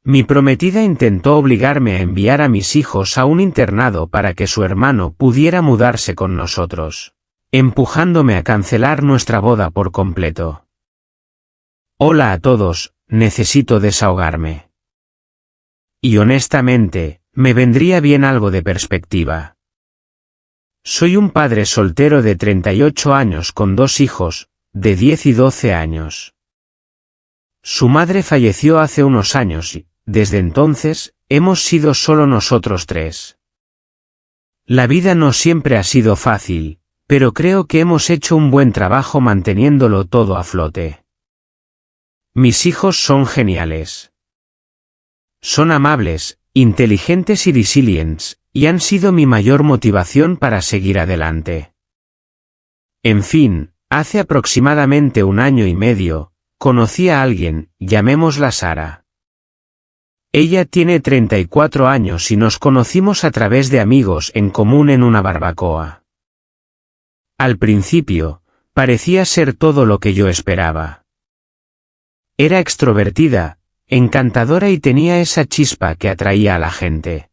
Mi prometida intentó obligarme a enviar a mis hijos a un internado para que su hermano pudiera mudarse con nosotros, empujándome a cancelar nuestra boda por completo. Hola a todos, necesito desahogarme. Y honestamente, me vendría bien algo de perspectiva. Soy un padre soltero de 38 años con 2 hijos, de 10 y 12 años. Su madre falleció hace unos años y, desde entonces, hemos sido solo nosotros 3. La vida no siempre ha sido fácil, pero creo que hemos hecho un buen trabajo manteniéndolo todo a flote. Mis hijos son geniales. Son amables, inteligentes y resilientes, y han sido mi mayor motivación para seguir adelante. En fin, hace aproximadamente 1 año y medio, conocí a alguien, llamémosla Sara. Ella tiene 34 años y nos conocimos a través de amigos en común en una barbacoa. Al principio, parecía ser todo lo que yo esperaba. Era extrovertida, encantadora y tenía esa chispa que atraía a la gente.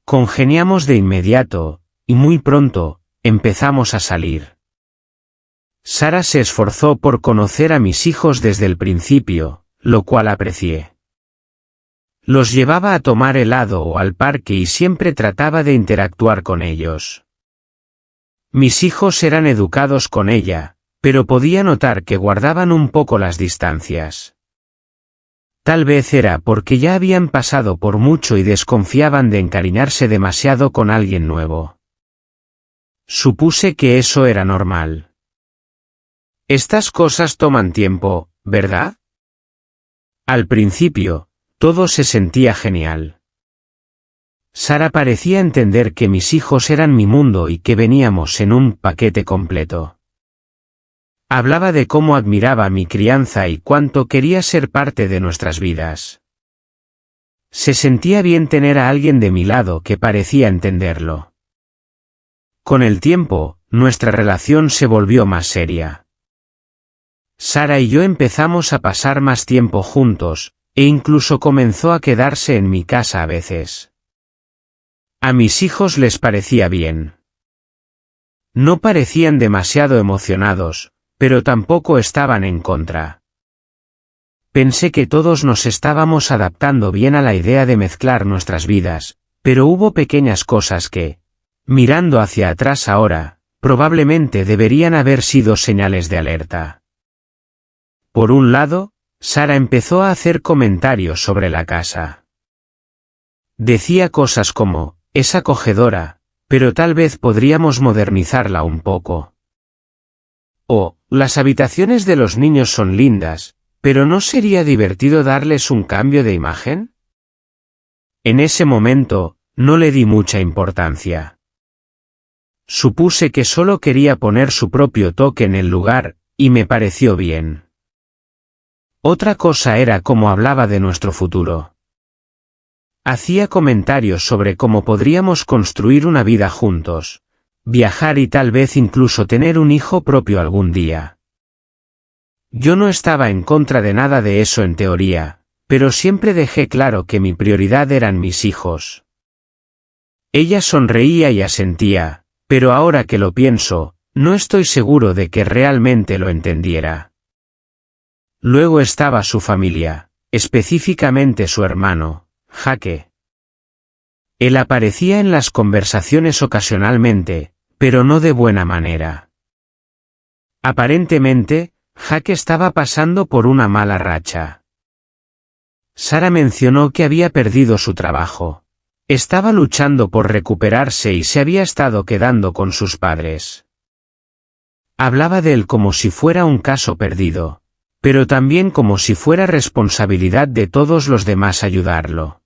Congeniamos de inmediato, y muy pronto, empezamos a salir. Sara se esforzó por conocer a mis hijos desde el principio, lo cual aprecié. Los llevaba a tomar helado o al parque y siempre trataba de interactuar con ellos. Mis hijos eran educados con ella, pero podía notar que guardaban un poco las distancias. Tal vez era porque ya habían pasado por mucho y desconfiaban de encariñarse demasiado con alguien nuevo. Supuse que eso era normal. Estas cosas toman tiempo, ¿verdad? Al principio, todo se sentía genial. Sara parecía entender que mis hijos eran mi mundo y que veníamos en un paquete completo. Hablaba de cómo admiraba mi crianza y cuánto quería ser parte de nuestras vidas. Se sentía bien tener a alguien de mi lado que parecía entenderlo. Con el tiempo, nuestra relación se volvió más seria. Sara y yo empezamos a pasar más tiempo juntos, e incluso comenzó a quedarse en mi casa a veces. A mis hijos les parecía bien. No parecían demasiado emocionados, pero tampoco estaban en contra. Pensé que todos nos estábamos adaptando bien a la idea de mezclar nuestras vidas, pero hubo pequeñas cosas que, mirando hacia atrás ahora, probablemente deberían haber sido señales de alerta. Por un lado, Sara empezó a hacer comentarios sobre la casa. Decía cosas como, es acogedora, pero tal vez podríamos modernizarla un poco. O, las habitaciones de los niños son lindas, pero ¿no sería divertido darles un cambio de imagen? En ese momento, no le di mucha importancia. Supuse que solo quería poner su propio toque en el lugar, y me pareció bien. Otra cosa era cómo hablaba de nuestro futuro. Hacía comentarios sobre cómo podríamos construir una vida juntos, viajar y tal vez incluso tener un hijo propio algún día. Yo no estaba en contra de nada de eso en teoría, pero siempre dejé claro que mi prioridad eran mis hijos. Ella sonreía y asentía, pero ahora que lo pienso, no estoy seguro de que realmente lo entendiera. Luego estaba su familia, específicamente su hermano, Jake. Él aparecía en las conversaciones ocasionalmente, pero no de buena manera. Aparentemente, Jake estaba pasando por una mala racha. Sara mencionó que había perdido su trabajo. Estaba luchando por recuperarse y se había estado quedando con sus padres. Hablaba de él como si fuera un caso perdido, pero también como si fuera responsabilidad de todos los demás ayudarlo.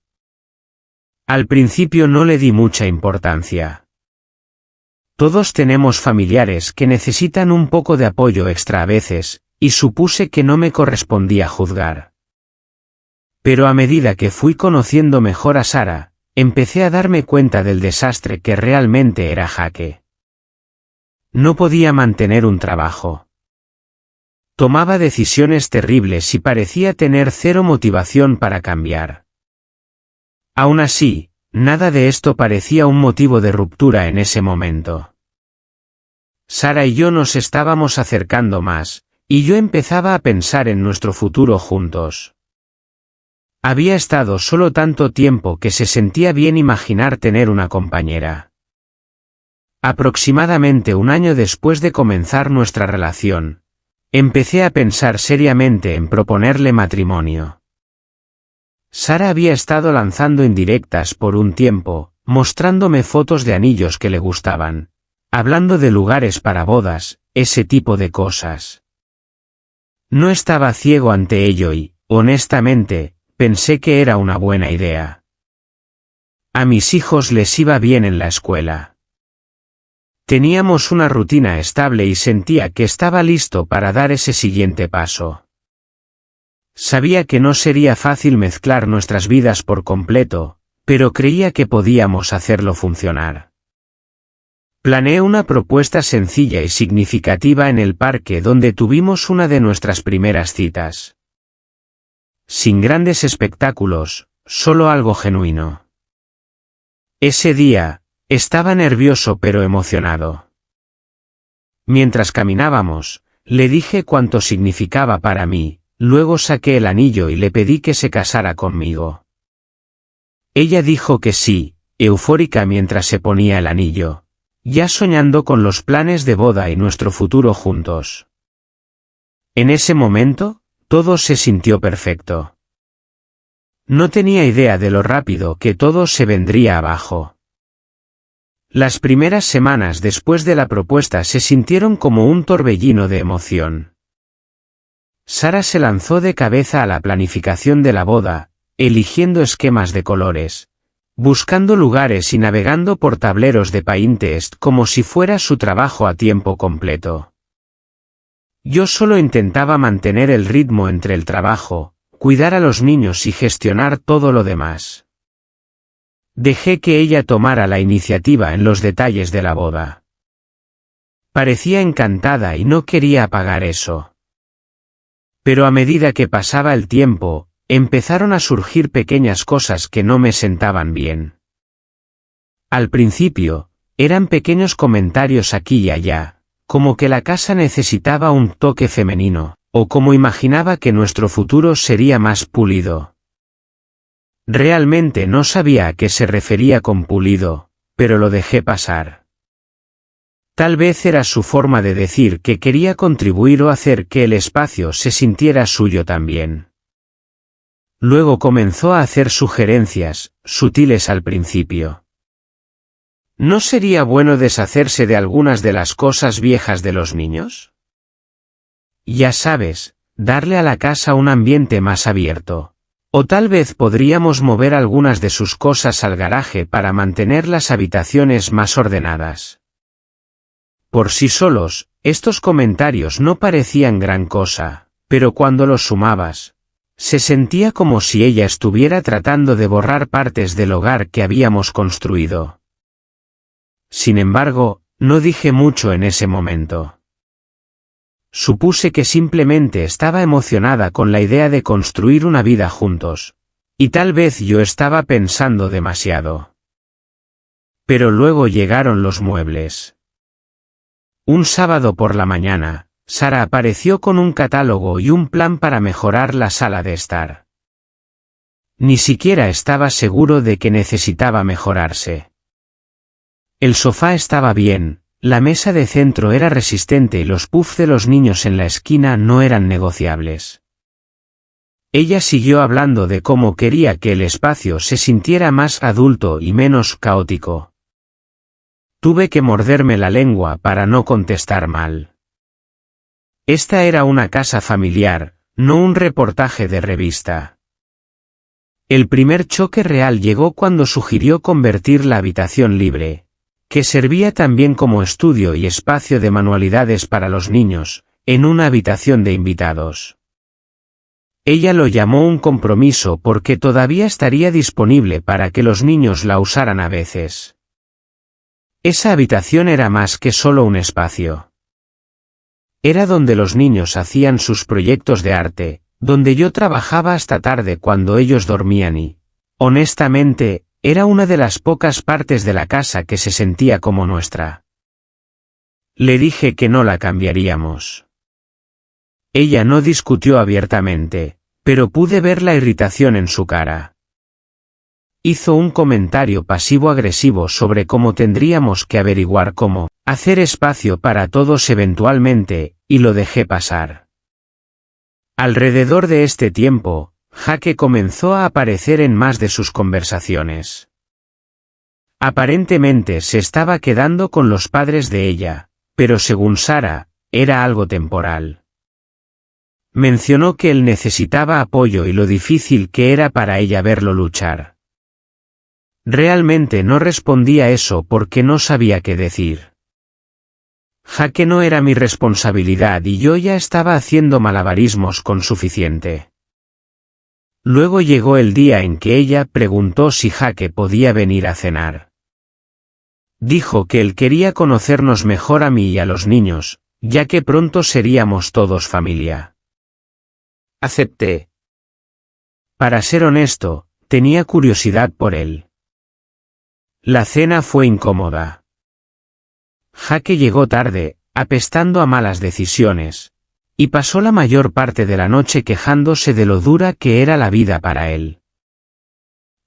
Al principio no le di mucha importancia. Todos tenemos familiares que necesitan un poco de apoyo extra a veces, y supuse que no me correspondía juzgar. Pero a medida que fui conociendo mejor a Sara, empecé a darme cuenta del desastre que realmente era Jake. No podía mantener un trabajo. Tomaba decisiones terribles y parecía tener cero motivación para cambiar. Aún así, nada de esto parecía un motivo de ruptura en ese momento. Sara y yo nos estábamos acercando más, y yo empezaba a pensar en nuestro futuro juntos. Había estado solo tanto tiempo que se sentía bien imaginar tener una compañera. Aproximadamente un año después de comenzar nuestra relación, empecé a pensar seriamente en proponerle matrimonio. Sara había estado lanzando indirectas por un tiempo, mostrándome fotos de anillos que le gustaban, hablando de lugares para bodas, ese tipo de cosas. No estaba ciego ante ello y, honestamente, pensé que era una buena idea. A mis hijos les iba bien en la escuela. Teníamos una rutina estable y sentía que estaba listo para dar ese siguiente paso. Sabía que no sería fácil mezclar nuestras vidas por completo, pero creía que podíamos hacerlo funcionar. Planeé una propuesta sencilla y significativa en el parque donde tuvimos una de nuestras primeras citas. Sin grandes espectáculos, solo algo genuino. Ese día, estaba nervioso pero emocionado. Mientras caminábamos, le dije cuánto significaba para mí, luego saqué el anillo y le pedí que se casara conmigo. Ella dijo que sí, eufórica mientras se ponía el anillo, ya soñando con los planes de boda y nuestro futuro juntos. En ese momento, todo se sintió perfecto. No tenía idea de lo rápido que todo se vendría abajo. Las primeras semanas después de la propuesta se sintieron como un torbellino de emoción. Sara se lanzó de cabeza a la planificación de la boda, eligiendo esquemas de colores, buscando lugares y navegando por tableros de Pinterest como si fuera su trabajo a tiempo completo. Yo solo intentaba mantener el ritmo entre el trabajo, cuidar a los niños y gestionar todo lo demás. Dejé que ella tomara la iniciativa en los detalles de la boda. Parecía encantada y no quería apagar eso. Pero a medida que pasaba el tiempo, empezaron a surgir pequeñas cosas que no me sentaban bien. Al principio, eran pequeños comentarios aquí y allá, como que la casa necesitaba un toque femenino, o como imaginaba que nuestro futuro sería más pulido. Realmente no sabía a qué se refería con pulido, pero lo dejé pasar. Tal vez era su forma de decir que quería contribuir o hacer que el espacio se sintiera suyo también. Luego comenzó a hacer sugerencias, sutiles al principio. ¿No sería bueno deshacerse de algunas de las cosas viejas de los niños? Ya sabes, darle a la casa un ambiente más abierto. O tal vez podríamos mover algunas de sus cosas al garaje para mantener las habitaciones más ordenadas. Por sí solos, estos comentarios no parecían gran cosa, pero cuando los sumabas, se sentía como si ella estuviera tratando de borrar partes del hogar que habíamos construido. Sin embargo, no dije mucho en ese momento. Supuse que simplemente estaba emocionada con la idea de construir una vida juntos, y tal vez yo estaba pensando demasiado. Pero luego llegaron los muebles. Un sábado por la mañana, Sara apareció con un catálogo y un plan para mejorar la sala de estar. Ni siquiera estaba seguro de que necesitaba mejorarse. El sofá estaba bien. La mesa de centro era resistente y los puffs de los niños en la esquina no eran negociables. Ella siguió hablando de cómo quería que el espacio se sintiera más adulto y menos caótico. Tuve que morderme la lengua para no contestar mal. Esta era una casa familiar, no un reportaje de revista. El primer choque real llegó cuando sugirió convertir la habitación libre, que servía también como estudio y espacio de manualidades para los niños, en una habitación de invitados. Ella lo llamó un compromiso porque todavía estaría disponible para que los niños la usaran a veces. Esa habitación era más que solo un espacio. Era donde los niños hacían sus proyectos de arte, donde yo trabajaba hasta tarde cuando ellos dormían y, honestamente, era una de las pocas partes de la casa que se sentía como nuestra. Le dije que no la cambiaríamos. Ella no discutió abiertamente, pero pude ver la irritación en su cara. Hizo un comentario pasivo-agresivo sobre cómo tendríamos que averiguar cómo hacer espacio para todos eventualmente, y lo dejé pasar. Alrededor de este tiempo, Jake comenzó a aparecer en más de sus conversaciones. Aparentemente se estaba quedando con los padres de ella, pero según Sara, era algo temporal. Mencionó que él necesitaba apoyo y lo difícil que era para ella verlo luchar. Realmente no respondí a eso porque no sabía qué decir. Jake no era mi responsabilidad y yo ya estaba haciendo malabarismos con suficiente. Luego llegó el día en que ella preguntó si Jake podía venir a cenar. Dijo que él quería conocernos mejor a mí y a los niños, ya que pronto seríamos todos familia. Acepté. Para ser honesto, tenía curiosidad por él. La cena fue incómoda. Jake llegó tarde, apestando a malas decisiones, y pasó la mayor parte de la noche quejándose de lo dura que era la vida para él.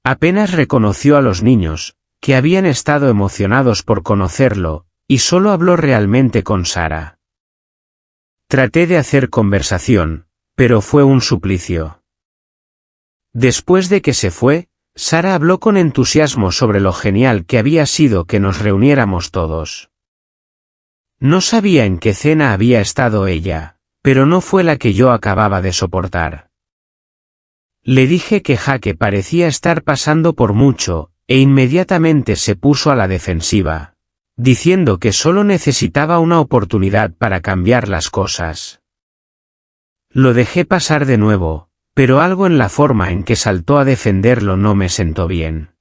Apenas reconoció a los niños, que habían estado emocionados por conocerlo, y solo habló realmente con Sara. Traté de hacer conversación, pero fue un suplicio. Después de que se fue, Sara habló con entusiasmo sobre lo genial que había sido que nos reuniéramos todos. No sabía en qué cena había estado ella, pero no fue la que yo acababa de soportar. Le dije que Jake parecía estar pasando por mucho, e inmediatamente se puso a la defensiva, diciendo que solo necesitaba una oportunidad para cambiar las cosas. Lo dejé pasar de nuevo, pero algo en la forma en que saltó a defenderlo no me sentó bien.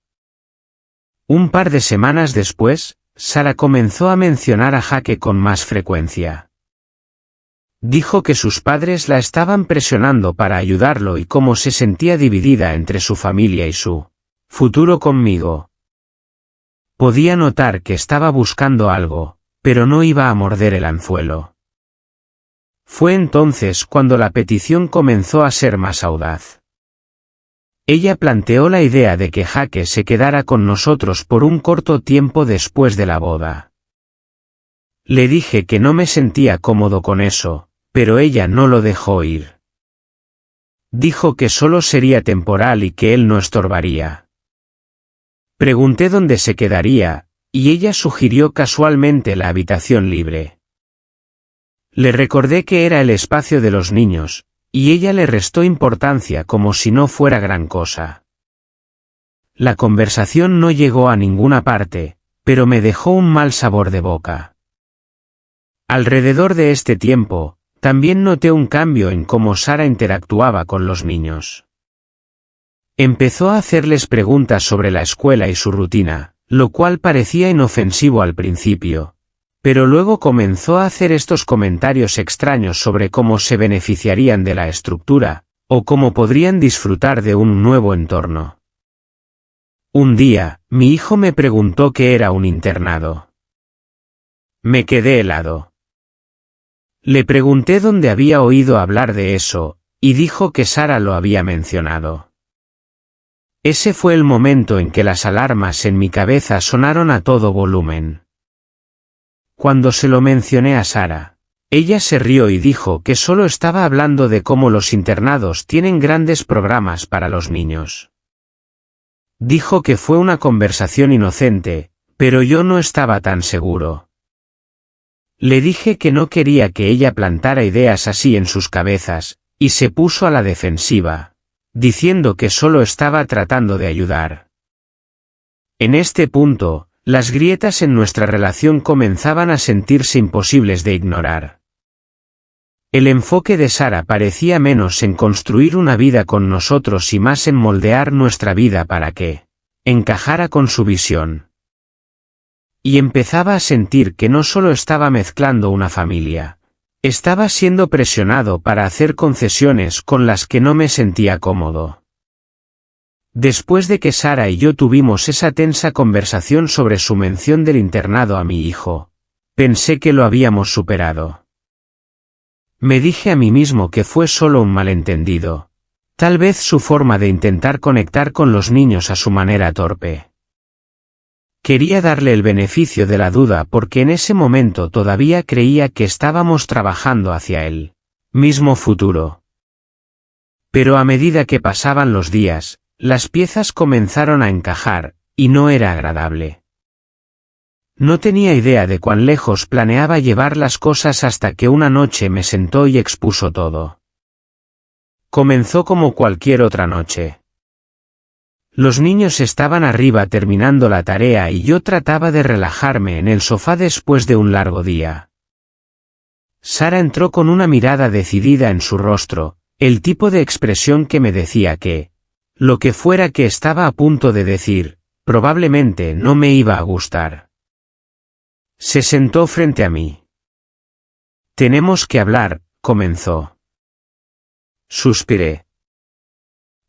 Un par de semanas después, Sara comenzó a mencionar a Jake con más frecuencia. Dijo que sus padres la estaban presionando para ayudarlo y cómo se sentía dividida entre su familia y su futuro conmigo. Podía notar que estaba buscando algo, pero no iba a morder el anzuelo. Fue entonces cuando la petición comenzó a ser más audaz. Ella planteó la idea de que Jake se quedara con nosotros por un corto tiempo después de la boda. Le dije que no me sentía cómodo con eso, pero ella no lo dejó ir. Dijo que solo sería temporal y que él no estorbaría. Pregunté dónde se quedaría, y ella sugirió casualmente la habitación libre. Le recordé que era el espacio de los niños, y ella le restó importancia como si no fuera gran cosa. La conversación no llegó a ninguna parte, pero me dejó un mal sabor de boca. Alrededor de este tiempo, también noté un cambio en cómo Sara interactuaba con los niños. Empezó a hacerles preguntas sobre la escuela y su rutina, lo cual parecía inofensivo al principio. Pero luego comenzó a hacer estos comentarios extraños sobre cómo se beneficiarían de la estructura, o cómo podrían disfrutar de un nuevo entorno. Un día, mi hijo me preguntó qué era un internado. Me quedé helado. Le pregunté dónde había oído hablar de eso, y dijo que Sara lo había mencionado. Ese fue el momento en que las alarmas en mi cabeza sonaron a todo volumen. Cuando se lo mencioné a Sara, ella se rió y dijo que solo estaba hablando de cómo los internados tienen grandes programas para los niños. Dijo que fue una conversación inocente, pero yo no estaba tan seguro. Le dije que no quería que ella plantara ideas así en sus cabezas, y se puso a la defensiva, diciendo que solo estaba tratando de ayudar. En este punto, las grietas en nuestra relación comenzaban a sentirse imposibles de ignorar. El enfoque de Sara parecía menos en construir una vida con nosotros y más en moldear nuestra vida para que encajara con su visión. Y empezaba a sentir que no solo estaba mezclando una familia, Estaba siendo presionado para hacer concesiones con las que no me sentía cómodo. Después de que Sara y yo tuvimos esa tensa conversación sobre su mención del internado a mi hijo, pensé que lo habíamos superado. Me dije a mí mismo que fue solo un malentendido, tal vez su forma de intentar conectar con los niños a su manera torpe. Quería darle el beneficio de la duda porque en ese momento todavía creía que estábamos trabajando hacia el mismo futuro. Pero a medida que pasaban los días, las piezas comenzaron a encajar, y no era agradable. No tenía idea de cuán lejos planeaba llevar las cosas hasta que una noche me sentó y expuso todo. Comenzó como cualquier otra noche. Los niños estaban arriba terminando la tarea y yo trataba de relajarme en el sofá después de un largo día. Sara entró con una mirada decidida en su rostro, el tipo de expresión que me decía que, lo que fuera que estaba a punto de decir, probablemente no me iba a gustar. Se sentó frente a mí. «Tenemos que hablar», comenzó. Suspiré.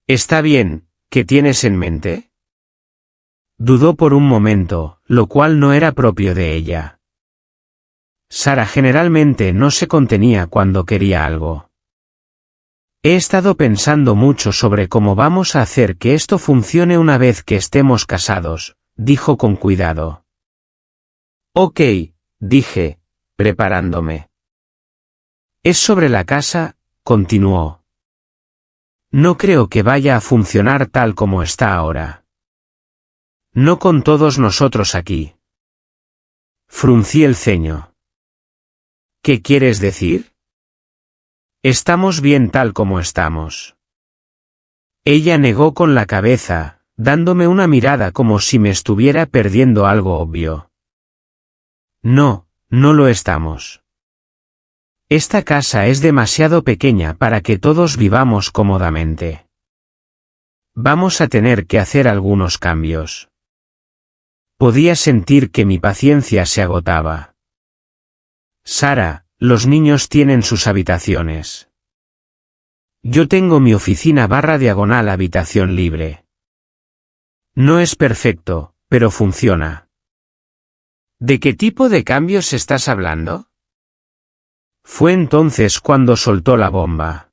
«Está bien, ¿qué tienes en mente?» Dudó por un momento, lo cual no era propio de ella. Sara generalmente no se contenía cuando quería algo. «He estado pensando mucho sobre cómo vamos a hacer que esto funcione una vez que estemos casados», dijo con cuidado. «Ok», dije, preparándome. «Es sobre la casa», continuó. «No creo que vaya a funcionar tal como está ahora. No con todos nosotros aquí». Fruncí el ceño. «¿Qué quieres decir?» «Estamos bien tal como estamos». Ella negó con la cabeza, dándome una mirada como si me estuviera perdiendo algo obvio. «No, no lo estamos. Esta casa es demasiado pequeña para que todos vivamos cómodamente. Vamos a tener que hacer algunos cambios». Podía sentir que mi paciencia se agotaba. «Sara, los niños tienen sus habitaciones. Yo tengo mi oficina / habitación libre. No es perfecto, pero funciona». «¿De qué tipo de cambios estás hablando?» Fue entonces cuando soltó la bomba.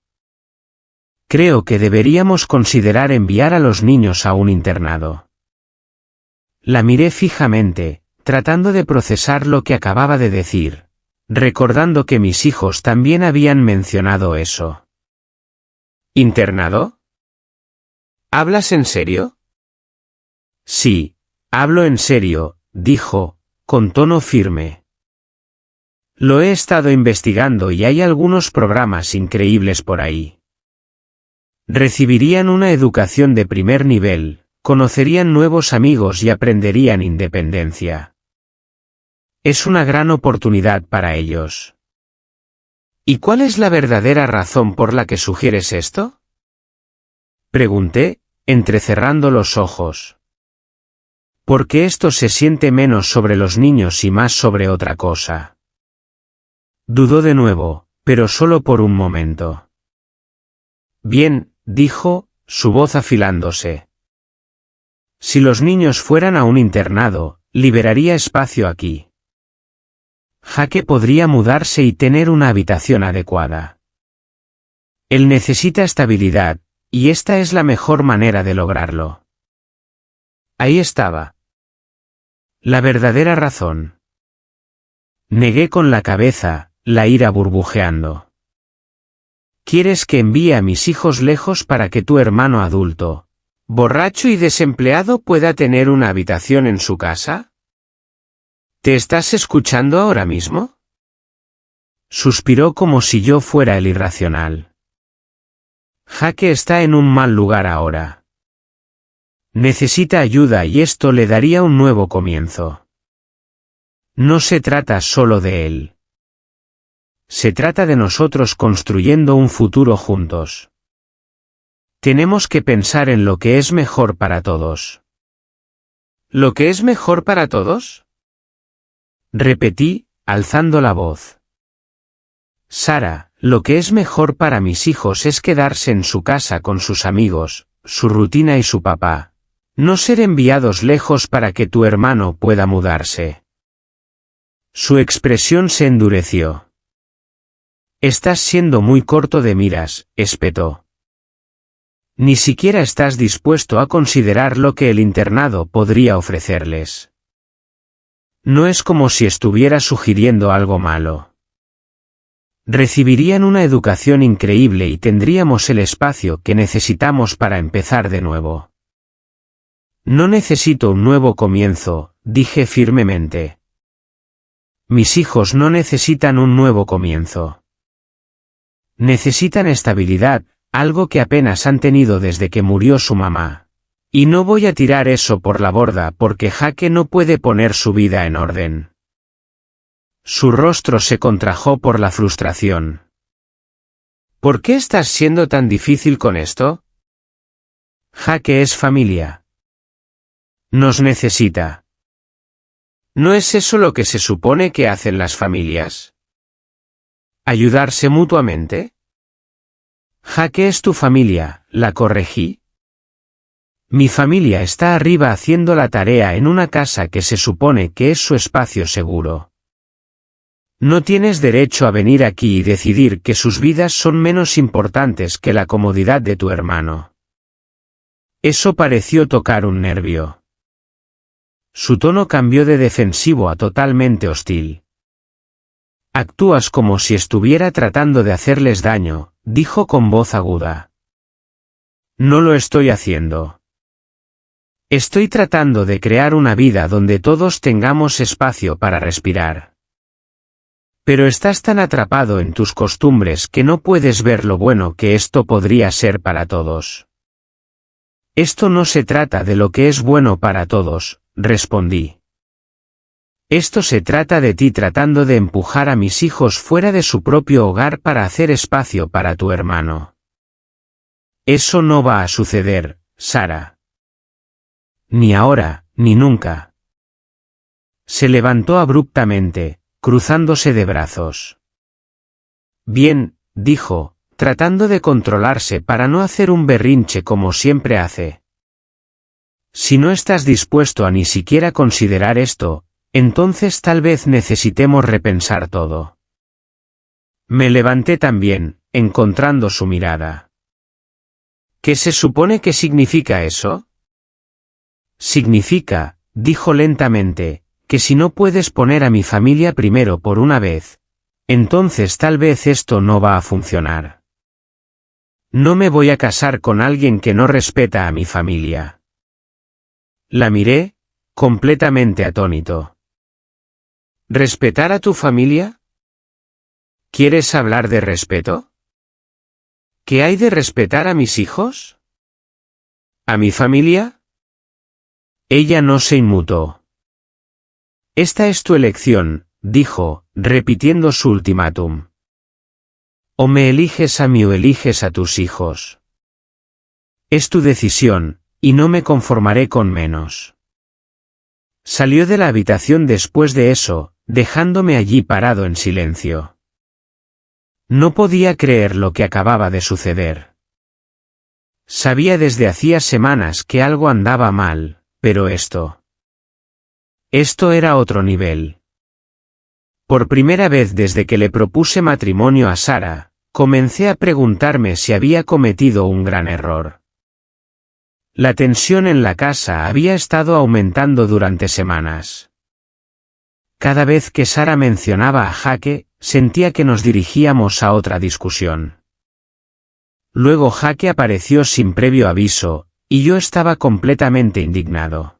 «Creo que deberíamos considerar enviar a los niños a un internado». La miré fijamente, tratando de procesar lo que acababa de decir, recordando que mis hijos también habían mencionado eso. «¿Internado? ¿Hablas en serio?» «Sí, hablo en serio», dijo, con tono firme. «Lo he estado investigando y hay algunos programas increíbles por ahí. Recibirían una educación de primer nivel, conocerían nuevos amigos y aprenderían independencia. Es una gran oportunidad para ellos». «¿Y cuál es la verdadera razón por la que sugieres esto?», pregunté, entrecerrando los ojos. «Porque esto se siente menos sobre los niños y más sobre otra cosa». Dudó de nuevo, pero solo por un momento. «Bien», dijo, su voz afilándose. «Si los niños fueran a un internado, liberaría espacio aquí. Jake podría mudarse y tener una habitación adecuada. Él necesita estabilidad, y esta es la mejor manera de lograrlo». Ahí estaba. La verdadera razón. Negué con la cabeza, la ira burbujeando. «¿Quieres que envíe a mis hijos lejos para que tu hermano adulto, borracho y desempleado, pueda tener una habitación en su casa? ¿Te estás escuchando ahora mismo?». Suspiró como si yo fuera el irracional. «Jake está en un mal lugar ahora. Necesita ayuda y esto le daría un nuevo comienzo. No se trata solo de él. Se trata de nosotros construyendo un futuro juntos. Tenemos que pensar en lo que es mejor para todos». «¿Lo que es mejor para todos?», repetí, alzando la voz. Sara, lo que es mejor para mis hijos es quedarse en su casa con sus amigos, su rutina y su papá. No ser enviados lejos para que tu hermano pueda mudarse. Su expresión se endureció. Estás siendo muy corto de miras, espetó. Ni siquiera estás dispuesto a considerar lo que el internado podría ofrecerles. No es como si estuviera sugiriendo algo malo. Recibirían una educación increíble y tendríamos el espacio que necesitamos para empezar de nuevo. No necesito un nuevo comienzo, dije firmemente. Mis hijos no necesitan un nuevo comienzo. Necesitan estabilidad, algo que apenas han tenido desde que murió su mamá. Y no voy a tirar eso por la borda porque Jake no puede poner su vida en orden. Su rostro se contrajo por la frustración. ¿Por qué estás siendo tan difícil con esto? Jake es familia. Nos necesita. ¿No es eso lo que se supone que hacen las familias? ¿Ayudarse mutuamente? Jake es tu familia, la corregí. Mi familia está arriba haciendo la tarea en una casa que se supone que es su espacio seguro. No tienes derecho a venir aquí y decidir que sus vidas son menos importantes que la comodidad de tu hermano. Eso pareció tocar un nervio. Su tono cambió de defensivo a totalmente hostil. Actúas como si estuviera tratando de hacerles daño, dijo con voz aguda. No lo estoy haciendo. Estoy tratando de crear una vida donde todos tengamos espacio para respirar. Pero estás tan atrapado en tus costumbres que no puedes ver lo bueno que esto podría ser para todos. Esto no se trata de lo que es bueno para todos, respondí. Esto se trata de ti tratando de empujar a mis hijos fuera de su propio hogar para hacer espacio para tu hermano. Eso no va a suceder, Sara. Ni ahora, ni nunca. Se levantó abruptamente, cruzándose de brazos. Bien, dijo, tratando de controlarse para no hacer un berrinche como siempre hace. Si no estás dispuesto a ni siquiera considerar esto, entonces tal vez necesitemos repensar todo. Me levanté también, encontrando su mirada. ¿Qué se supone que significa eso? Significa, dijo lentamente, que si no puedes poner a mi familia primero por una vez, entonces tal vez esto no va a funcionar. No me voy a casar con alguien que no respeta a mi familia. La miré, completamente atónito. ¿Respetar a tu familia? ¿Quieres hablar de respeto? ¿Qué hay de respetar a mis hijos? ¿A mi familia? Ella no se inmutó. Esta es tu elección, dijo, repitiendo su ultimátum. O me eliges a mí o eliges a tus hijos. Es tu decisión, y no me conformaré con menos. Salió de la habitación después de eso, dejándome allí parado en silencio. No podía creer lo que acababa de suceder. Sabía desde hacía semanas que algo andaba mal, pero esto era otro nivel. Por primera vez desde que le propuse matrimonio a Sara, comencé a preguntarme si había cometido un gran error. La tensión en la casa había estado aumentando durante semanas. Cada vez que Sara mencionaba a Jake, sentía que nos dirigíamos a otra discusión. Luego Jake apareció sin previo aviso, y yo estaba completamente indignado.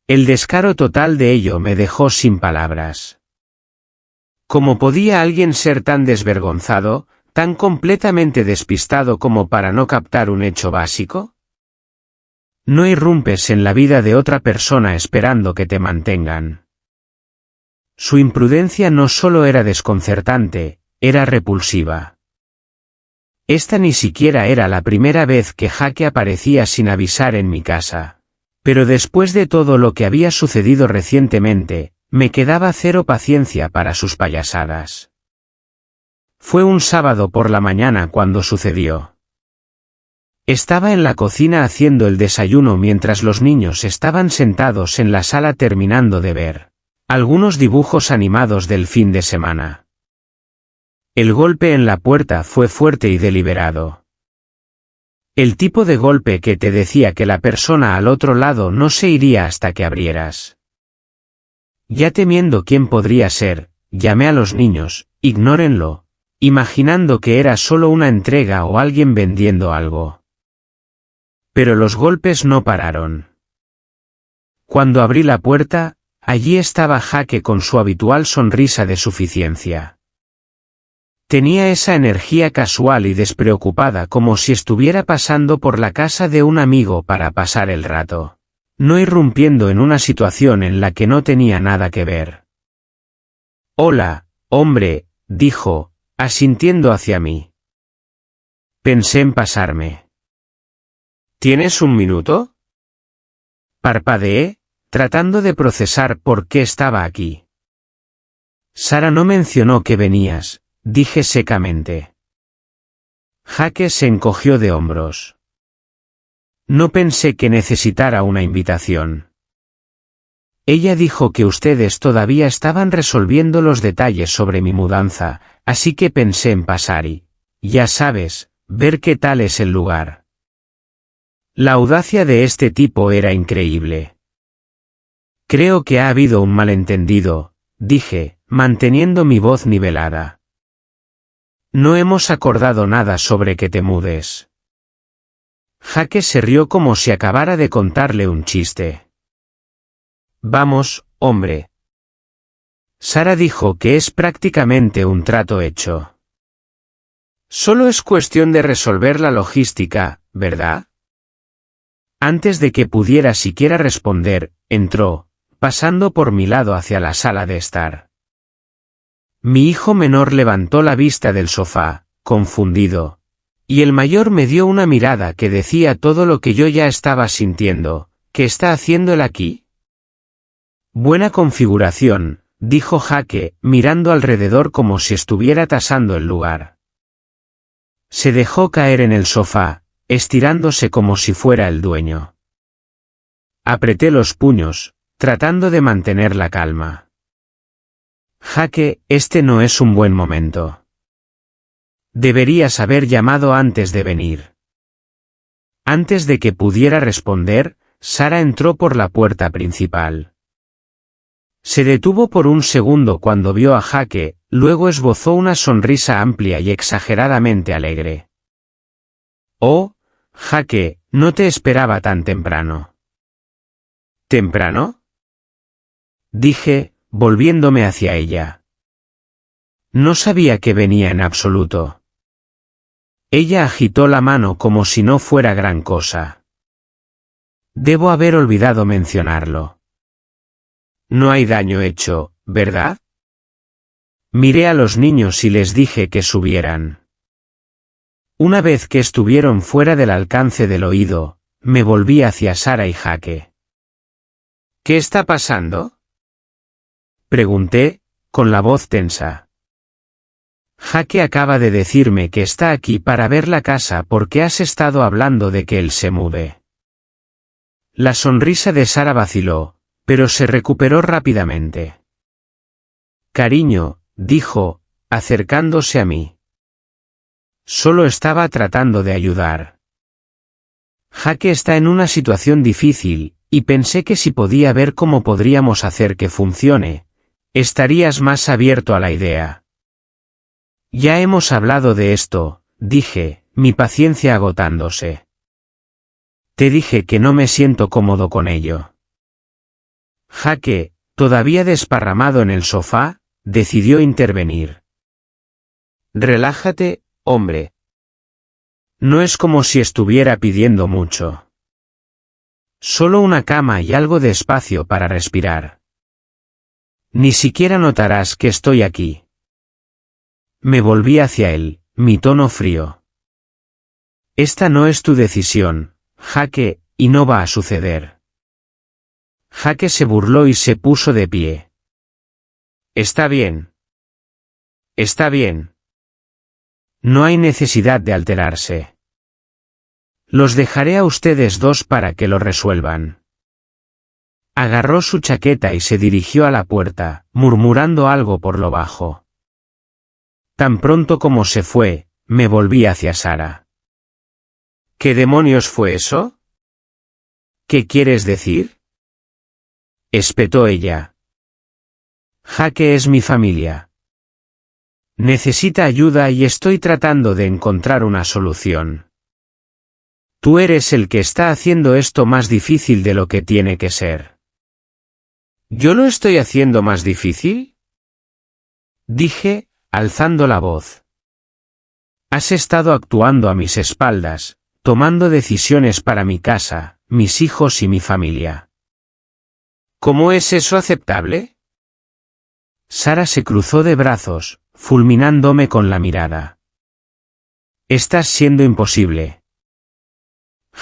El descaro total de ello me dejó sin palabras. ¿Cómo podía alguien ser tan desvergonzado, tan completamente despistado como para no captar un hecho básico? No irrumpes en la vida de otra persona esperando que te mantengan. Su imprudencia no solo era desconcertante, era repulsiva. Esta ni siquiera era la primera vez que Jake aparecía sin avisar en mi casa. Pero después de todo lo que había sucedido recientemente, me quedaba cero paciencia para sus payasadas. Fue un sábado por la mañana cuando sucedió. Estaba en la cocina haciendo el desayuno mientras los niños estaban sentados en la sala terminando de ver algunos dibujos animados del fin de semana. El golpe en la puerta fue fuerte y deliberado. El tipo de golpe que te decía que la persona al otro lado no se iría hasta que abrieras. Ya temiendo quién podría ser, llamé a los niños, ignórenlo, imaginando que era solo una entrega o alguien vendiendo algo. Pero los golpes no pararon. Cuando abrí la puerta, allí estaba Jake con su habitual sonrisa de suficiencia. Tenía esa energía casual y despreocupada como si estuviera pasando por la casa de un amigo para pasar el rato, no irrumpiendo en una situación en la que no tenía nada que ver. «Hola, hombre», dijo, asintiendo hacia mí. Pensé en pasarme. «¿Tienes un minuto?» Parpadeé, tratando de procesar por qué estaba aquí. «Sara no mencionó que venías», dije secamente. Jake se encogió de hombros. «No pensé que necesitara una invitación. Ella dijo que ustedes todavía estaban resolviendo los detalles sobre mi mudanza, así que pensé en pasar y, ya sabes, ver qué tal es el lugar». La audacia de este tipo era increíble. «Creo que ha habido un malentendido», dije, manteniendo mi voz nivelada. «No hemos acordado nada sobre que te mudes». Jake se rió como si acabara de contarle un chiste. «Vamos, hombre». Sara dijo que es prácticamente un trato hecho. Solo es cuestión de resolver la logística, ¿verdad? Antes de que pudiera siquiera responder, entró, pasando por mi lado hacia la sala de estar. Mi hijo menor levantó la vista del sofá, confundido, y el mayor me dio una mirada que decía todo lo que yo ya estaba sintiendo. ¿Qué está haciendo él aquí? Buena configuración, dijo Jake, mirando alrededor como si estuviera tasando el lugar. Se dejó caer en el sofá, estirándose como si fuera el dueño. Apreté los puños, tratando de mantener la calma. Jake, este no es un buen momento. Deberías haber llamado antes de venir. Antes de que pudiera responder, Sara entró por la puerta principal. Se detuvo por un segundo cuando vio a Jake, luego esbozó una sonrisa amplia y exageradamente alegre. «Oh, Jake, no te esperaba tan temprano». «¿Temprano?», dije, volviéndome hacia ella. No sabía que venía en absoluto. Ella agitó la mano como si no fuera gran cosa. Debo haber olvidado mencionarlo. No hay daño hecho, ¿verdad? Miré a los niños y les dije que subieran. Una vez que estuvieron fuera del alcance del oído, me volví hacia Sara y Jake. ¿Qué está pasando?, pregunté, con la voz tensa. Jake acaba de decirme que está aquí para ver la casa porque has estado hablando de que él se mude. La sonrisa de Sara vaciló, pero se recuperó rápidamente. «Cariño», dijo, acercándose a mí. Solo estaba tratando de ayudar. Jake está en una situación difícil, y pensé que si podía ver cómo podríamos hacer que funcione, estarías más abierto a la idea. Ya hemos hablado de esto, dije, mi paciencia agotándose. Te dije que no me siento cómodo con ello. Jake, todavía desparramado en el sofá, decidió intervenir. Relájate, hombre. No es como si estuviera pidiendo mucho. Solo una cama y algo de espacio para respirar. Ni siquiera notarás que estoy aquí. Me volví hacia él, mi tono frío. Esta no es tu decisión, Jake, y no va a suceder. Jake se burló y se puso de pie. Está bien. Está bien. No hay necesidad de alterarse. Los dejaré a ustedes dos para que lo resuelvan. Agarró su chaqueta y se dirigió a la puerta, murmurando algo por lo bajo. Tan pronto como se fue, me volví hacia Sara. ¿Qué demonios fue eso? ¿Qué quieres decir? Espetó ella. Jake es mi familia. Necesita ayuda y estoy tratando de encontrar una solución. Tú eres el que está haciendo esto más difícil de lo que tiene que ser. ¿Yo lo estoy haciendo más difícil? Dije, alzando la voz. Has estado actuando a mis espaldas, tomando decisiones para mi casa, mis hijos y mi familia. ¿Cómo es eso aceptable? Sara se cruzó de brazos, fulminándome con la mirada. Estás siendo imposible.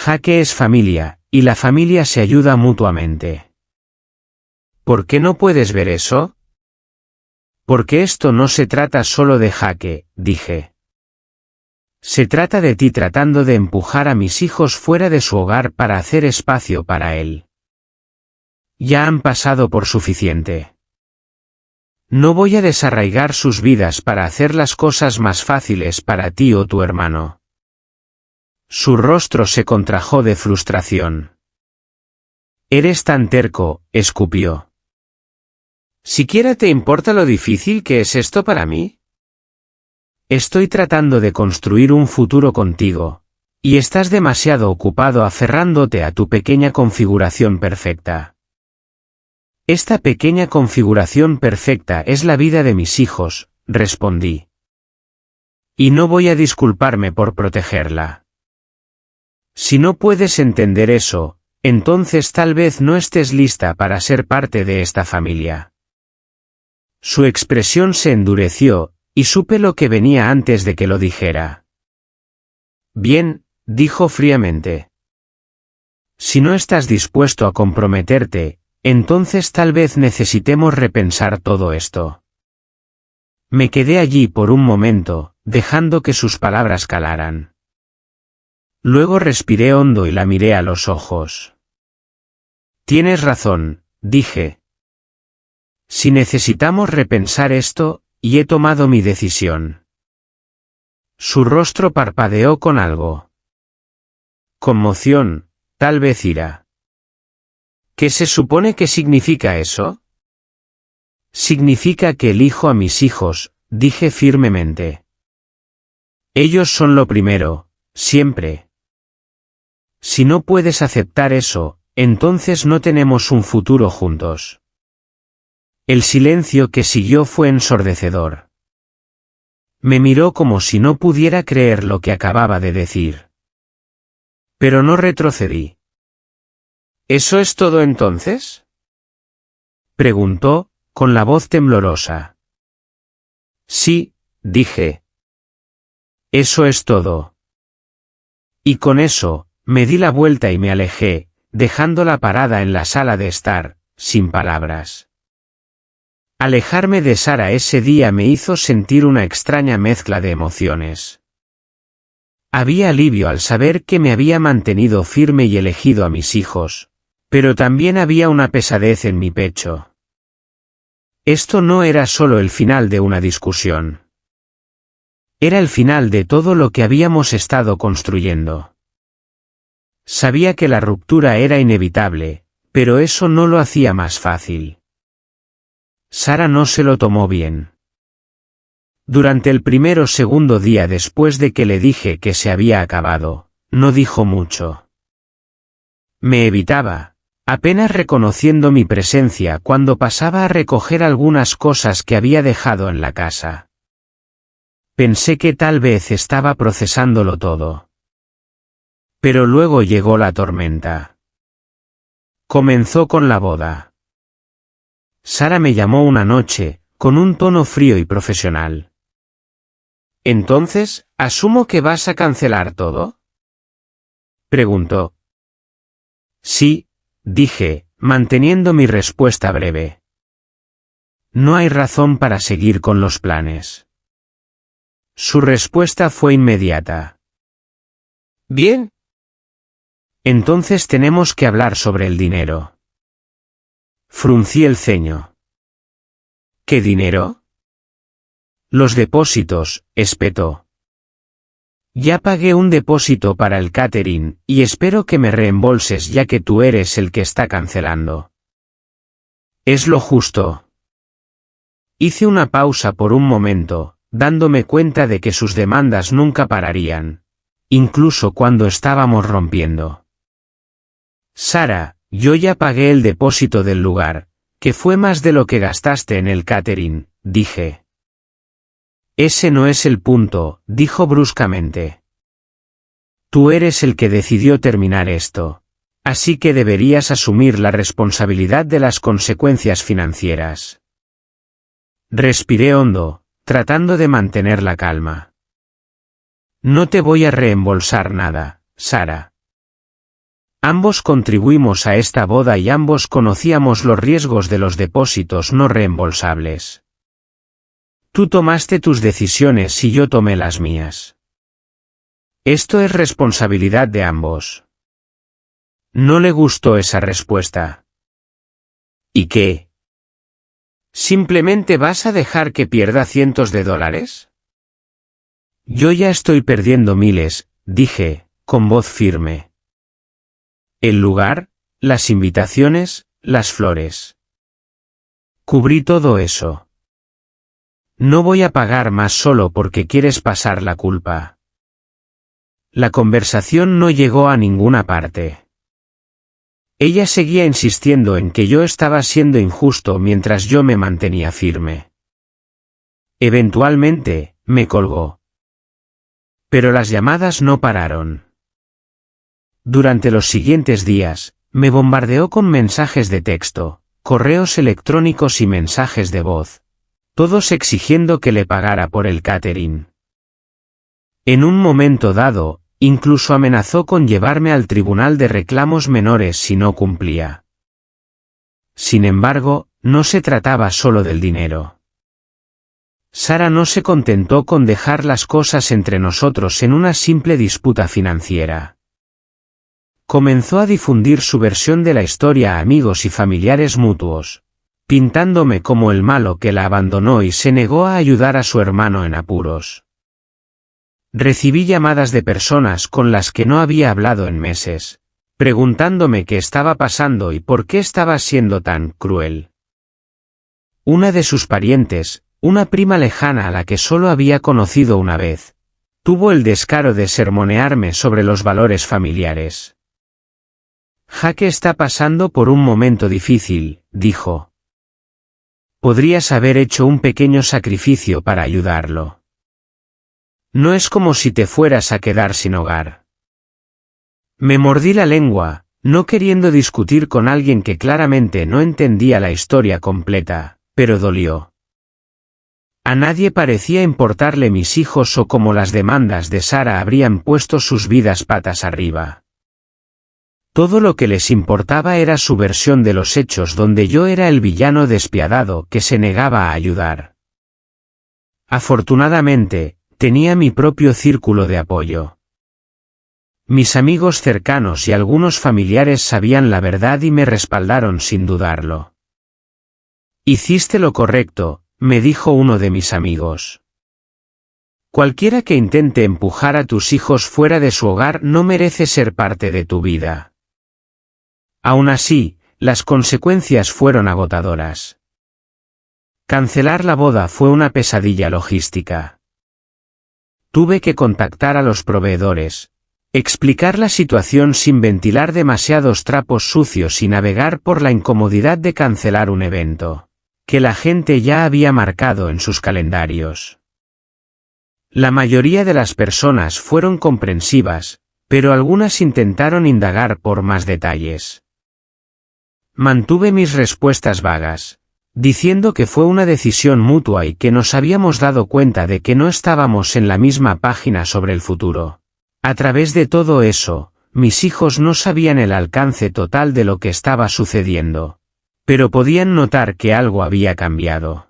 Jake es familia, y la familia se ayuda mutuamente. ¿Por qué no puedes ver eso? Porque esto no se trata solo de Jake, dije. Se trata de ti tratando de empujar a mis hijos fuera de su hogar para hacer espacio para él. Ya han pasado por suficiente. No voy a desarraigar sus vidas para hacer las cosas más fáciles para ti o tu hermano. Su rostro se contrajo de frustración. Eres tan terco, escupió. ¿Siquiera te importa lo difícil que es esto para mí? Estoy tratando de construir un futuro contigo, y estás demasiado ocupado aferrándote a tu pequeña configuración perfecta. Esta pequeña configuración perfecta es la vida de mis hijos, respondí. Y no voy a disculparme por protegerla. Si no puedes entender eso, entonces tal vez no estés lista para ser parte de esta familia. Su expresión se endureció, y supe lo que venía antes de que lo dijera. Bien, dijo fríamente. Si no estás dispuesto a comprometerte, entonces tal vez necesitemos repensar todo esto. Me quedé allí por un momento, dejando que sus palabras calaran. Luego respiré hondo y la miré a los ojos. Tienes razón, dije. Si necesitamos repensar esto, y he tomado mi decisión. Su rostro parpadeó con algo. Conmoción, tal vez ira. ¿Qué se supone que significa eso? Significa que elijo a mis hijos, dije firmemente. Ellos son lo primero, siempre. Si no puedes aceptar eso, entonces no tenemos un futuro juntos. El silencio que siguió fue ensordecedor. Me miró como si no pudiera creer lo que acababa de decir. Pero no retrocedí. ¿Eso es todo entonces? Preguntó, con la voz temblorosa. Sí, dije. Eso es todo. Y con eso, me di la vuelta y me alejé, dejándola parada en la sala de estar, sin palabras. Alejarme de Sara ese día me hizo sentir una extraña mezcla de emociones. Había alivio al saber que me había mantenido firme y elegido a mis hijos, pero también había una pesadez en mi pecho. Esto no era solo el final de una discusión. Era el final de todo lo que habíamos estado construyendo. Sabía que la ruptura era inevitable, pero eso no lo hacía más fácil. Sara no se lo tomó bien. Durante el primero o segundo día después de que le dije que se había acabado, no dijo mucho. Me evitaba, apenas reconociendo mi presencia cuando pasaba a recoger algunas cosas que había dejado en la casa. Pensé que tal vez estaba procesándolo todo. Pero luego llegó la tormenta. Comenzó con la boda. Sara me llamó una noche, con un tono frío y profesional. «Entonces, asumo que vas a cancelar todo», preguntó. Sí, dije, manteniendo mi respuesta breve. No hay razón para seguir con los planes. Su respuesta fue inmediata. Bien. Entonces tenemos que hablar sobre el dinero. Fruncí el ceño. ¿Qué dinero? Los depósitos, espetó. Ya pagué un depósito para el catering, y espero que me reembolses ya que tú eres el que está cancelando. Es lo justo. Hice una pausa por un momento, dándome cuenta de que sus demandas nunca pararían, incluso cuando estábamos rompiendo. Sara, yo ya pagué el depósito del lugar, que fue más de lo que gastaste en el catering, dije. Ese no es el punto, dijo bruscamente. Tú eres el que decidió terminar esto, así que deberías asumir la responsabilidad de las consecuencias financieras. Respiré hondo, tratando de mantener la calma. No te voy a reembolsar nada, Sara. Ambos contribuimos a esta boda y ambos conocíamos los riesgos de los depósitos no reembolsables. Tú tomaste tus decisiones y yo tomé las mías. Esto es responsabilidad de ambos. No le gustó esa respuesta. ¿Y qué? ¿Simplemente vas a dejar que pierda cientos de dólares? Yo ya estoy perdiendo miles, dije, con voz firme. El lugar, las invitaciones, las flores. Cubrí todo eso. No voy a pagar más solo porque quieres pasar la culpa. La conversación no llegó a ninguna parte. Ella seguía insistiendo en que yo estaba siendo injusto mientras yo me mantenía firme. Eventualmente, me colgó. Pero las llamadas no pararon. Durante los siguientes días, me bombardeó con mensajes de texto, correos electrónicos y mensajes de voz, todos exigiendo que le pagara por el catering. En un momento dado, incluso amenazó con llevarme al tribunal de reclamos menores si no cumplía. Sin embargo, no se trataba solo del dinero. Sara no se contentó con dejar las cosas entre nosotros en una simple disputa financiera. Comenzó a difundir su versión de la historia a amigos y familiares mutuos, pintándome como el malo que la abandonó y se negó a ayudar a su hermano en apuros. Recibí llamadas de personas con las que no había hablado en meses, preguntándome qué estaba pasando y por qué estaba siendo tan cruel. Una de sus parientes, una prima lejana a la que solo había conocido una vez, tuvo el descaro de sermonearme sobre los valores familiares. Jaque está pasando por un momento difícil, dijo. Podrías haber hecho un pequeño sacrificio para ayudarlo. No es como si te fueras a quedar sin hogar. Me mordí la lengua, no queriendo discutir con alguien que claramente no entendía la historia completa, pero dolió. A nadie parecía importarle mis hijos o cómo las demandas de Sara habrían puesto sus vidas patas arriba. Todo lo que les importaba era su versión de los hechos donde yo era el villano despiadado que se negaba a ayudar. Afortunadamente, tenía mi propio círculo de apoyo. Mis amigos cercanos y algunos familiares sabían la verdad y me respaldaron sin dudarlo. Hiciste lo correcto, me dijo uno de mis amigos. Cualquiera que intente empujar a tus hijos fuera de su hogar no merece ser parte de tu vida. Aún así, las consecuencias fueron agotadoras. Cancelar la boda fue una pesadilla logística. Tuve que contactar a los proveedores, explicar la situación sin ventilar demasiados trapos sucios y navegar por la incomodidad de cancelar un evento que la gente ya había marcado en sus calendarios. La mayoría de las personas fueron comprensivas, pero algunas intentaron indagar por más detalles. Mantuve mis respuestas vagas, diciendo que fue una decisión mutua y que nos habíamos dado cuenta de que no estábamos en la misma página sobre el futuro. A través de todo eso, mis hijos no sabían el alcance total de lo que estaba sucediendo, pero podían notar que algo había cambiado.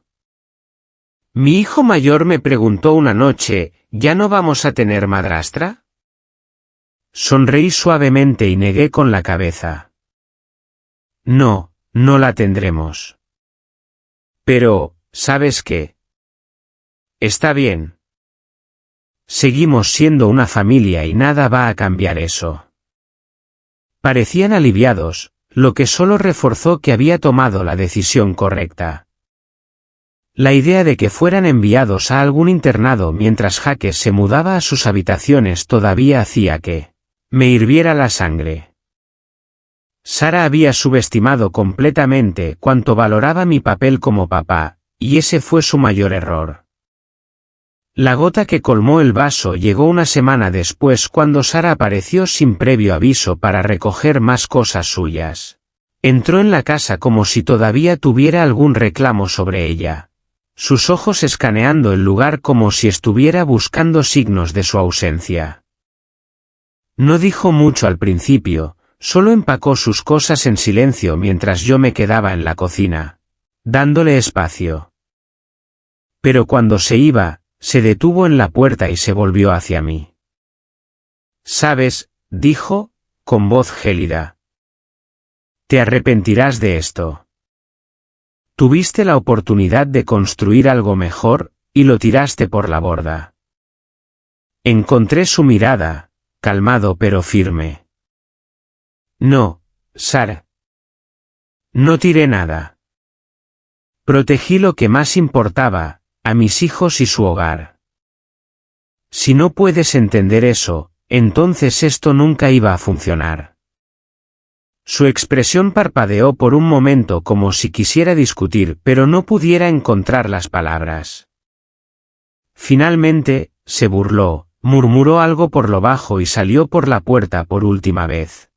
Mi hijo mayor me preguntó una noche, ¿Ya no vamos a tener madrastra? Sonreí suavemente y negué con la cabeza. No, no la tendremos. Pero, ¿sabes qué? Está bien. Seguimos siendo una familia y nada va a cambiar eso. Parecían aliviados, lo que solo reforzó que había tomado la decisión correcta. La idea de que fueran enviados a algún internado mientras Jake se mudaba a sus habitaciones todavía hacía que me hirviera la sangre. Sara había subestimado completamente cuánto valoraba mi papel como papá, y ese fue su mayor error. La gota que colmó el vaso llegó una semana después cuando Sara apareció sin previo aviso para recoger más cosas suyas. Entró en la casa como si todavía tuviera algún reclamo sobre ella. Sus ojos escaneando el lugar como si estuviera buscando signos de su ausencia. No dijo mucho al principio, solo empacó sus cosas en silencio mientras yo me quedaba en la cocina, dándole espacio. Pero cuando se iba, se detuvo en la puerta y se volvió hacia mí. «¿Sabes?», dijo, con voz gélida. «Te arrepentirás de esto. Tuviste la oportunidad de construir algo mejor, y lo tiraste por la borda». Encontré su mirada, calmado pero firme. «No, Sara. No tiré nada. Protegí lo que más importaba, a mis hijos y su hogar. Si no puedes entender eso, entonces esto nunca iba a funcionar». Su expresión parpadeó por un momento como si quisiera discutir pero no pudiera encontrar las palabras. Finalmente, se burló, murmuró algo por lo bajo y salió por la puerta por última vez.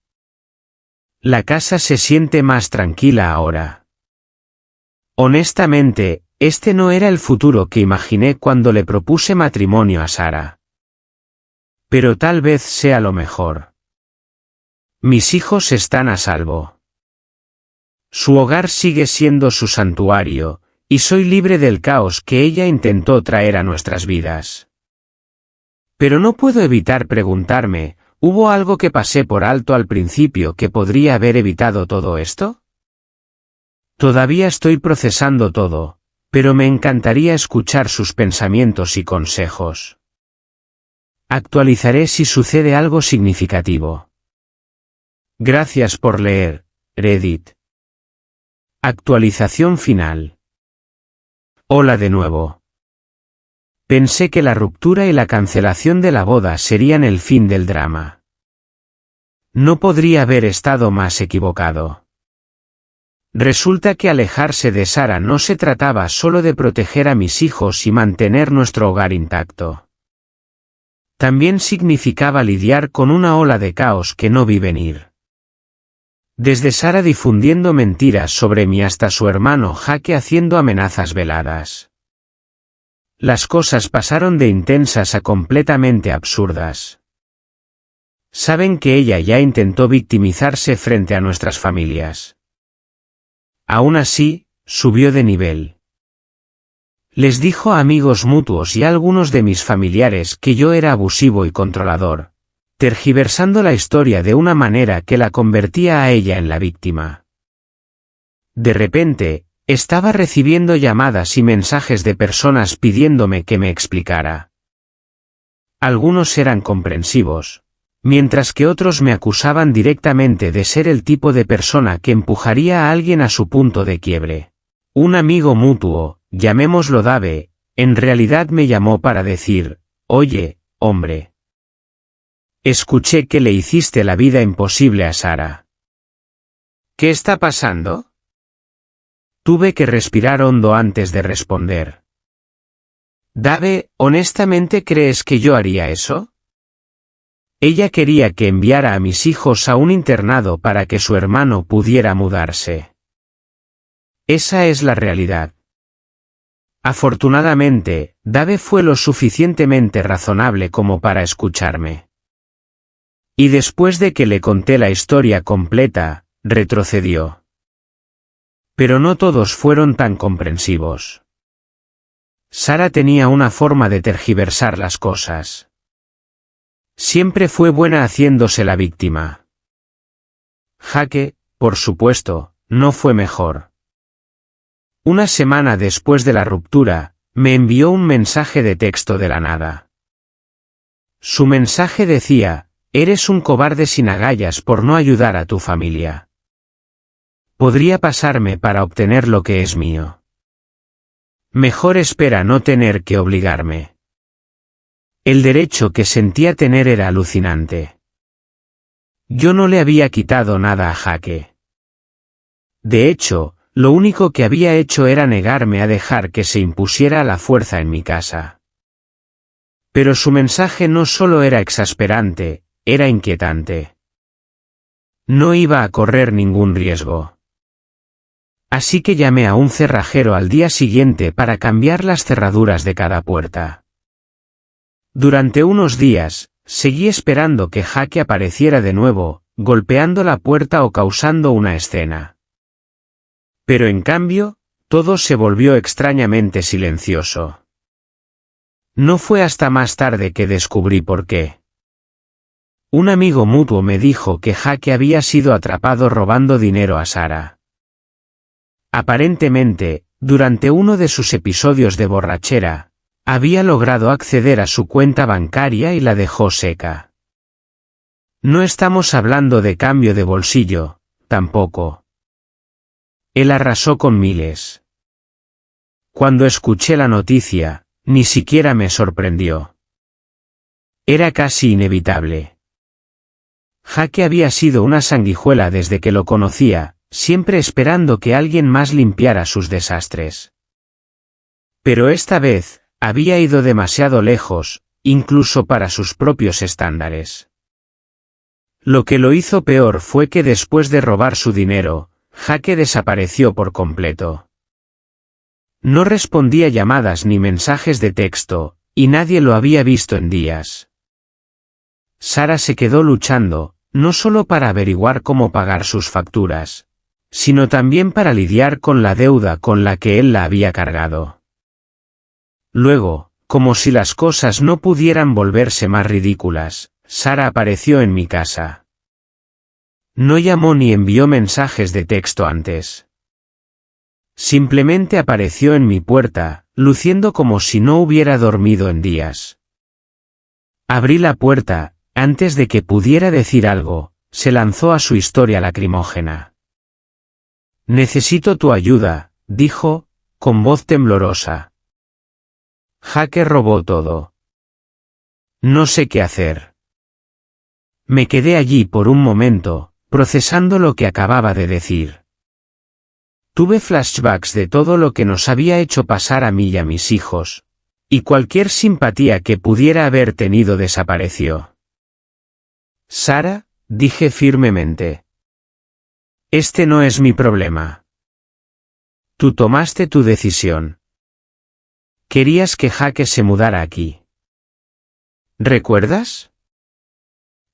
La casa se siente más tranquila ahora. Honestamente, este no era el futuro que imaginé cuando le propuse matrimonio a Sara. Pero tal vez sea lo mejor. Mis hijos están a salvo. Su hogar sigue siendo su santuario, y soy libre del caos que ella intentó traer a nuestras vidas. Pero no puedo evitar preguntarme, ¿hubo algo que pasé por alto al principio que podría haber evitado todo esto? Todavía estoy procesando todo, pero me encantaría escuchar sus pensamientos y consejos. Actualizaré si sucede algo significativo. Gracias por leer, Reddit. Actualización final. Hola de nuevo. Pensé que la ruptura y la cancelación de la boda serían el fin del drama. No podría haber estado más equivocado. Resulta que alejarse de Sara no se trataba solo de proteger a mis hijos y mantener nuestro hogar intacto. También significaba lidiar con una ola de caos que no vi venir. Desde Sara difundiendo mentiras sobre mí hasta su hermano Jake haciendo amenazas veladas. Las cosas pasaron de intensas a completamente absurdas. Saben que ella ya intentó victimizarse frente a nuestras familias. Aún así, subió de nivel. Les dijo a amigos mutuos y a algunos de mis familiares que yo era abusivo y controlador, tergiversando la historia de una manera que la convertía a ella en la víctima. De repente, estaba recibiendo llamadas y mensajes de personas pidiéndome que me explicara. Algunos eran comprensivos, mientras que otros me acusaban directamente de ser el tipo de persona que empujaría a alguien a su punto de quiebre. Un amigo mutuo, llamémoslo Dave, en realidad me llamó para decir, «Oye, hombre. Escuché que le hiciste la vida imposible a Sara». «¿Qué está pasando?». Tuve que respirar hondo antes de responder. «Dave, ¿honestamente crees que yo haría eso?». Ella quería que enviara a mis hijos a un internado para que su hermano pudiera mudarse. Esa es la realidad. Afortunadamente, Dave fue lo suficientemente razonable como para escucharme. Y después de que le conté la historia completa, retrocedió. Pero no todos fueron tan comprensivos. Sara tenía una forma de tergiversar las cosas. Siempre fue buena haciéndose la víctima. Jake, por supuesto, no fue mejor. Una semana después de la ruptura, me envió un mensaje de texto de la nada. Su mensaje decía: eres un cobarde sin agallas por no ayudar a tu familia. Podría pasarme para obtener lo que es mío. Mejor espera no tener que obligarme. El derecho que sentía tener era alucinante. Yo no le había quitado nada a Jake. De hecho, lo único que había hecho era negarme a dejar que se impusiera a la fuerza en mi casa. Pero su mensaje no solo era exasperante, era inquietante. No iba a correr ningún riesgo. Así que llamé a un cerrajero al día siguiente para cambiar las cerraduras de cada puerta. Durante unos días, seguí esperando que Jake apareciera de nuevo, golpeando la puerta o causando una escena. Pero en cambio, todo se volvió extrañamente silencioso. No fue hasta más tarde que descubrí por qué. Un amigo mutuo me dijo que Jake había sido atrapado robando dinero a Sara. Aparentemente, durante uno de sus episodios de borrachera, había logrado acceder a su cuenta bancaria y la dejó seca. No estamos hablando de cambio de bolsillo, tampoco. Él arrasó con miles. Cuando escuché la noticia, ni siquiera me sorprendió. Era casi inevitable. Jake había sido una sanguijuela desde que lo conocía, siempre esperando que alguien más limpiara sus desastres. Pero esta vez, había ido demasiado lejos, incluso para sus propios estándares. Lo que lo hizo peor fue que después de robar su dinero, Jake desapareció por completo. No respondía llamadas ni mensajes de texto, y nadie lo había visto en días. Sara se quedó luchando, no solo para averiguar cómo pagar sus facturas, sino también para lidiar con la deuda con la que él la había cargado. Luego, como si las cosas no pudieran volverse más ridículas, Sara apareció en mi casa. No llamó ni envió mensajes de texto antes. Simplemente apareció en mi puerta, luciendo como si no hubiera dormido en días. Abrí la puerta, antes de que pudiera decir algo, se lanzó a su historia lacrimógena. Necesito tu ayuda, dijo, con voz temblorosa. Jake robó todo. No sé qué hacer. Me quedé allí por un momento, procesando lo que acababa de decir. Tuve flashbacks de todo lo que nos había hecho pasar a mí y a mis hijos, y cualquier simpatía que pudiera haber tenido desapareció. Sara, dije firmemente. Este no es mi problema. Tú tomaste tu decisión. Querías que Jake se mudara aquí. ¿Recuerdas?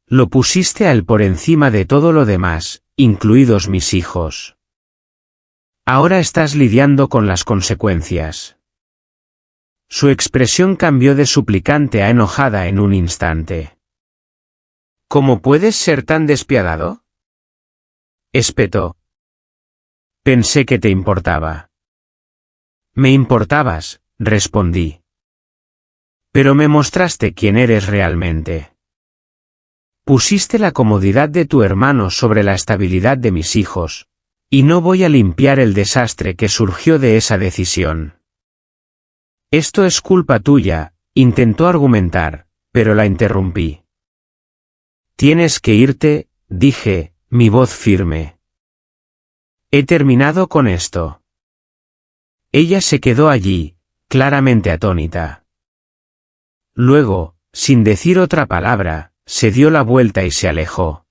Lo pusiste a él por encima de todo lo demás, incluidos mis hijos. Ahora estás lidiando con las consecuencias. Su expresión cambió de suplicante a enojada en un instante. ¿Cómo puedes ser tan despiadado? Espetó. Pensé que te importaba. Me importabas, respondí. Pero me mostraste quién eres realmente. Pusiste la comodidad de tu hermano sobre la estabilidad de mis hijos, y no voy a limpiar el desastre que surgió de esa decisión. Esto es culpa tuya, intentó argumentar, pero la interrumpí. Tienes que irte, dije, mi voz firme. He terminado con esto. Ella se quedó allí, claramente atónita. Luego, sin decir otra palabra, se dio la vuelta y se alejó.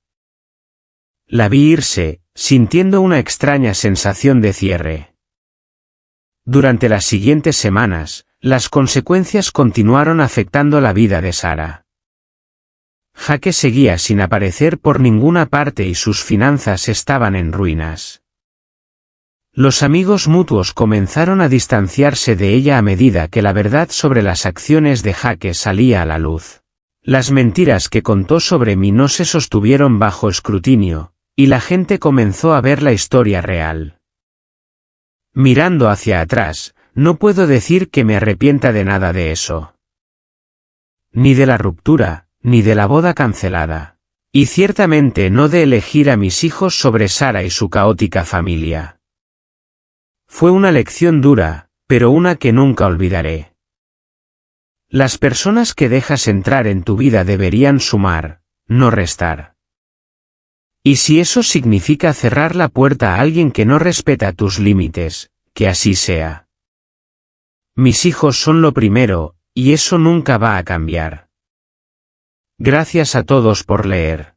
La vi irse, sintiendo una extraña sensación de cierre. Durante las siguientes semanas, las consecuencias continuaron afectando la vida de Sara. Jake seguía sin aparecer por ninguna parte y sus finanzas estaban en ruinas. Los amigos mutuos comenzaron a distanciarse de ella a medida que la verdad sobre las acciones de Jake salía a la luz. Las mentiras que contó sobre mí no se sostuvieron bajo escrutinio, y la gente comenzó a ver la historia real. Mirando hacia atrás, no puedo decir que me arrepienta de nada de eso. Ni de la ruptura, ni de la boda cancelada. Y ciertamente no de elegir a mis hijos sobre Sara y su caótica familia. Fue una lección dura, pero una que nunca olvidaré. Las personas que dejas entrar en tu vida deberían sumar, no restar. Y si eso significa cerrar la puerta a alguien que no respeta tus límites, que así sea. Mis hijos son lo primero, y eso nunca va a cambiar. Gracias a todos por leer.